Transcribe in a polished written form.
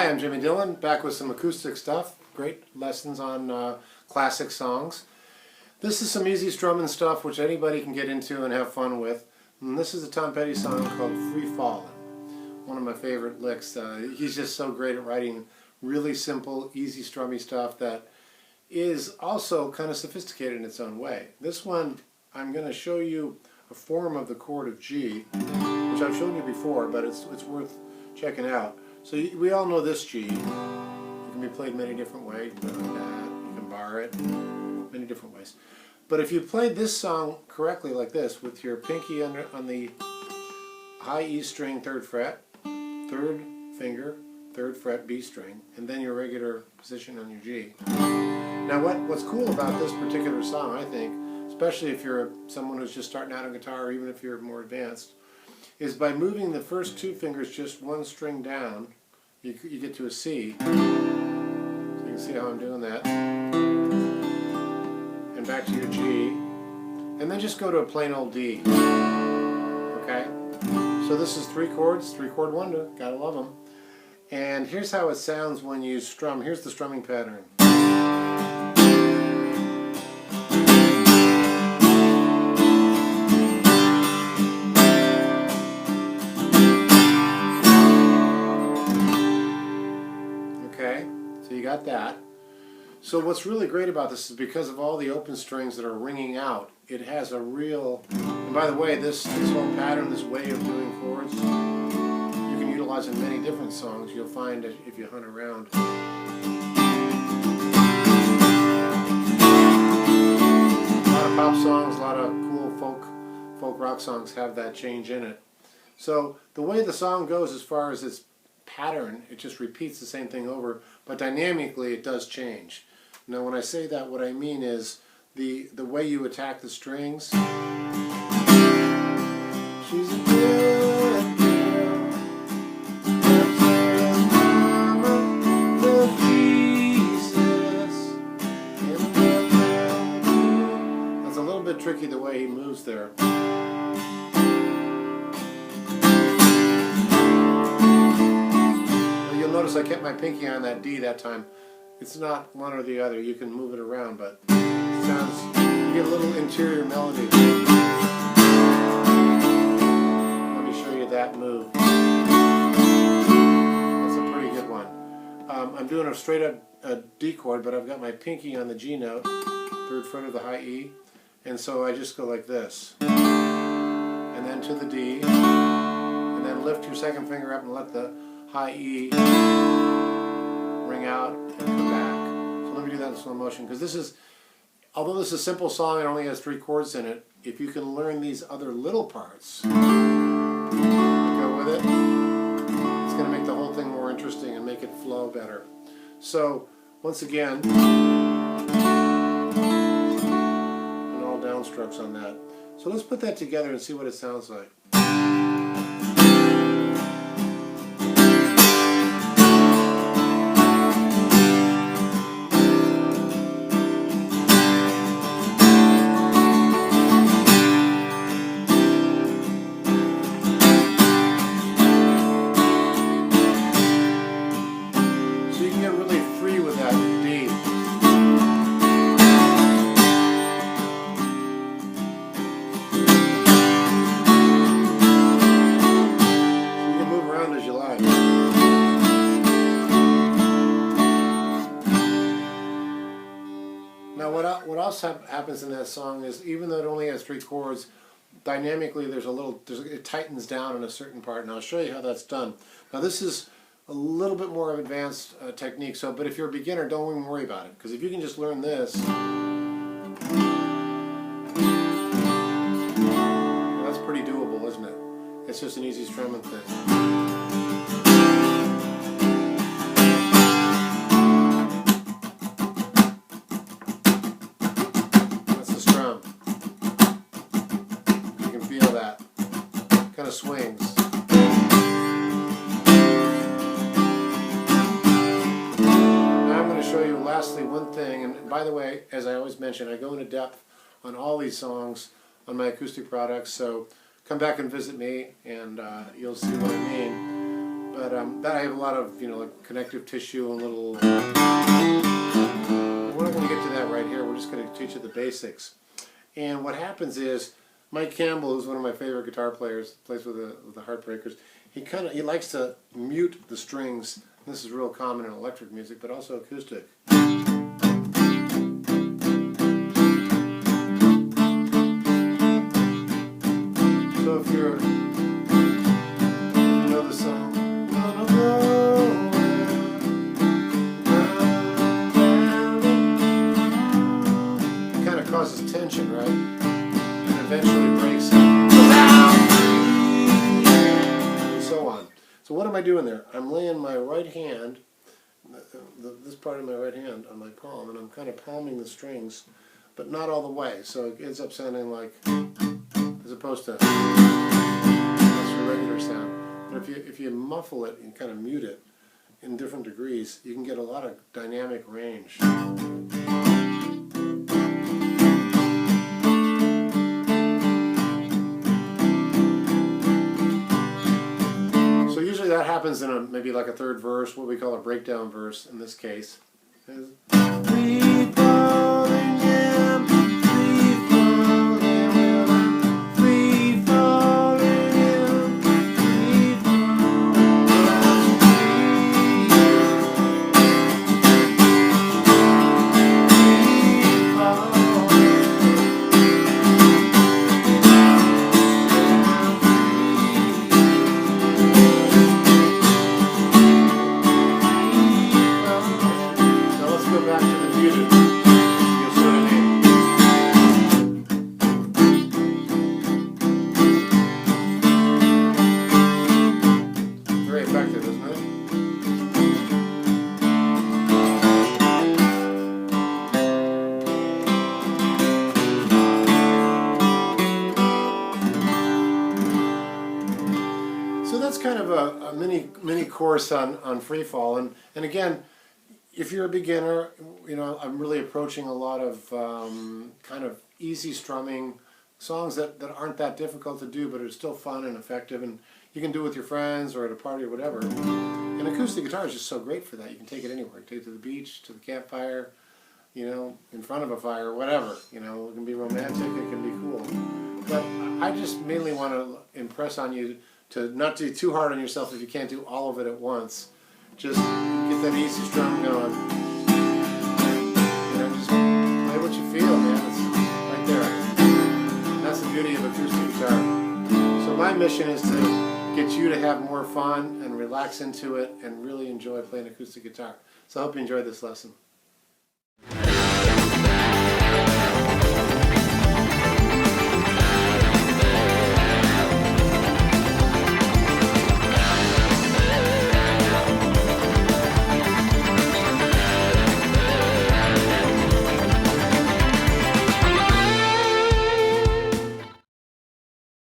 Hi, I'm Jimmy Dillon, back with some acoustic stuff. Great lessons on classic songs. This is some easy strumming stuff which anybody can get into and have fun with. And this is a Tom Petty song called Free Fallin'. One of my favorite licks. He's just so great at writing really simple, easy strummy stuff that is also kind of sophisticated in its own way. This one, I'm going to show you a form of the chord of G, which I've shown you before, but it's worth checking out. So we all know this G. It can be played many different ways. You can put it like that, you can bar it, many different ways. But if you played this song correctly like this, with your pinky on the high E string, 3rd fret, 3rd finger, 3rd fret B string, and then your regular position on your G. Now what's cool about this particular song, I think, especially if you're someone who's just starting out on guitar, or even if you're more advanced, is by moving the first 2 fingers just 1 string down, you get to a C. So you can see how I'm doing that. And back to your G. And then just go to a plain old D. Okay? So this is 3 chords, 3-chord wonder, gotta love them. And here's how it sounds when you strum. Here's the strumming pattern. So you got that. So what's really great about this is because of all the open strings that are ringing out, it has a real, and by the way, this whole pattern, this way of doing chords, you can utilize in many different songs. You'll find it if you hunt around. A lot of pop songs, a lot of cool folk rock songs have that change in it. So the way the song goes as far as its pattern, it just repeats the same thing over, but dynamically it does change. Now when I say that, what I mean is the way you attack the strings. She's a good girl, that's a little bit tricky the way he moves there. Notice I kept my pinky on that D that time. It's not one or the other. You can move it around, but it sounds, you get a little interior melody. Let me show you that move. That's a pretty good one. I'm doing a straight up D chord, but I've got my pinky on the G note, 3rd fret of the high E, and so I just go like this. And then to the D, and then lift your 2nd finger up and let the high E ring out and come back. So let me do that in slow motion, because this is, although this is a simple song, it only has 3 chords in it. If you can learn these other little parts and go with it, it's going to make the whole thing more interesting and make it flow better. So once again, and all downstrokes on that. So let's put that together and see what it sounds like. Now what else happens in that song is, even though it only has 3 chords, dynamically it tightens down in a certain part, and I'll show you how that's done. Now this is a little bit more of advanced technique, but if you're a beginner, don't even worry about it, because if you can just learn this, well, that's pretty doable, isn't it? It's just an easy strumming thing. Kind of swings. Now I'm going to show you lastly one thing, and by the way, as I always mention, I go into depth on all these songs on my acoustic products, so come back and visit me and you'll see what I mean. But that I have a lot of, like connective tissue and little... We're not going to get to that right here. We're just going to teach you the basics. And what happens is, Mike Campbell, who's one of my favorite guitar players, plays with the Heartbreakers, he likes to mute the strings. This is real common in electric music, but also acoustic. So if you know the song, it kind of causes tension, right? And eventually breaks and so on. So what am I doing there? I'm laying my right hand, this part of my right hand on my palm, and I'm kind of palming the strings, but not all the way. So it ends up sounding like, as opposed to that's your regular sound. But if you muffle it and kind of mute it in different degrees, you can get a lot of dynamic range. So usually that happens in maybe like a third verse, what we call a breakdown verse in this case. That's kind of a mini course on free fall, and again, if you're a beginner, I'm really approaching a lot of kind of easy strumming songs that aren't that difficult to do, but are still fun and effective, and you can do it with your friends or at a party or whatever. And acoustic guitar is just so great for that. You can take it anywhere. You can take it to the beach, to the campfire, in front of a fire, whatever. It can be romantic, it can be cool. But I just mainly want to impress on you to not do too hard on yourself if you can't do all of it at once. Just get that easy strum going. Just play what you feel, man. It's right there. That's the beauty of acoustic guitar. So my mission is to get you to have more fun and relax into it and really enjoy playing acoustic guitar. So I hope you enjoyed this lesson.